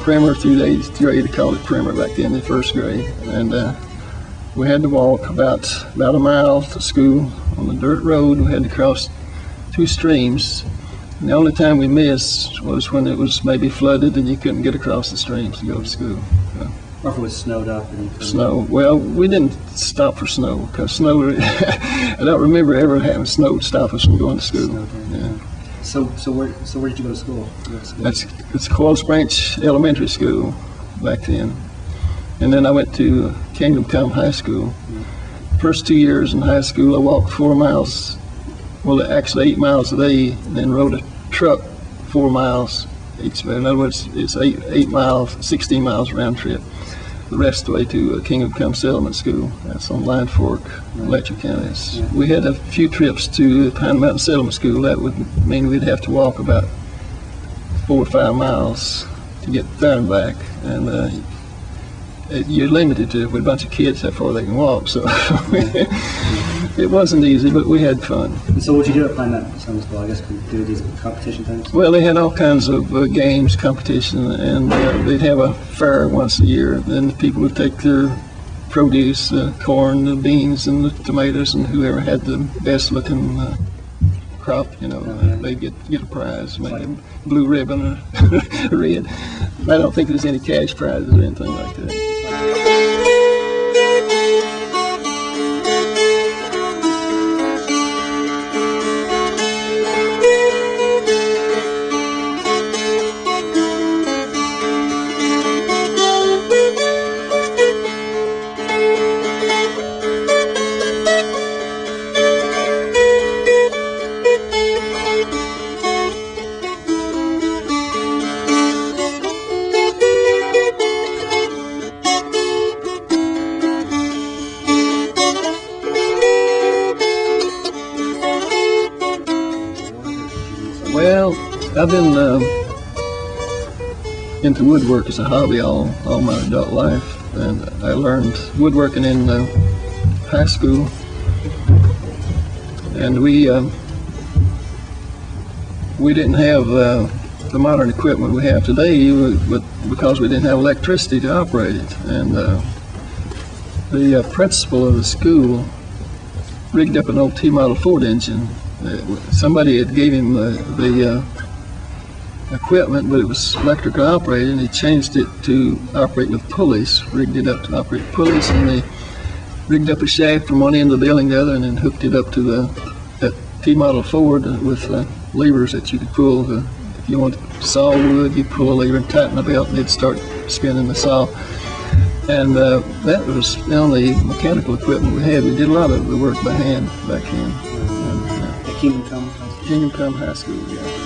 primer through the 8th grade. They called it primer back then, in first grade. And we had to walk about a mile to school on the dirt road. We had to cross 2 streams. And the only time we missed was when it was maybe flooded and you couldn't get across the streams to go to school. Or if it was snowed up. Snow. Well, we didn't stop for snow because snow. I don't remember ever having snow stop us from going to school. Yeah. So where did you go to school? It's Coles Branch Elementary School back then, and then I went to Kingdom Come High School. First 2 years in high school, I walked 4 miles. Well, actually 8 miles a day, and then rode a truck 4 miles each way. In other words, it's 8 miles, 16 miles round trip. The rest of the way to Kingdom Come Settlement School. That's on Line Fork, Letcher County. We had a few trips to Pine Mountain Settlement School. That would mean we'd have to walk about 4 or 5 miles to get there and back. And you're limited to with a bunch of kids how far they can walk. So it wasn't easy, but we had fun. And so what did you do at Pine Mountain Summer School? I guess we do these competition things? Well, they had all kinds of games, competition, and they'd have a fair once a year. Then the people would take their produce, the corn, the beans, and the tomatoes, and whoever had the best looking crop, they'd get a prize, maybe a blue ribbon or red. I don't think there's any cash prizes or anything like that. Well, I've been into woodwork as a hobby all my adult life, and I learned woodworking in high school. And we didn't have the modern equipment we have today, but because we didn't have electricity to operate it. And the principal of the school rigged up an old T-model Ford engine. Somebody had gave him the equipment, but it was electrically operated, and he changed it to operate with pulleys, rigged it up to operate pulleys, and they rigged up a shaft from one end of the building to the other, and then hooked it up to that T-model Ford with levers that you could pull. If you want to saw wood, you pull a lever and tighten the belt, and it'd start spinning the saw. And that was the only mechanical equipment we had. We did a lot of the work by hand back then. Kingdom Come High School, yeah.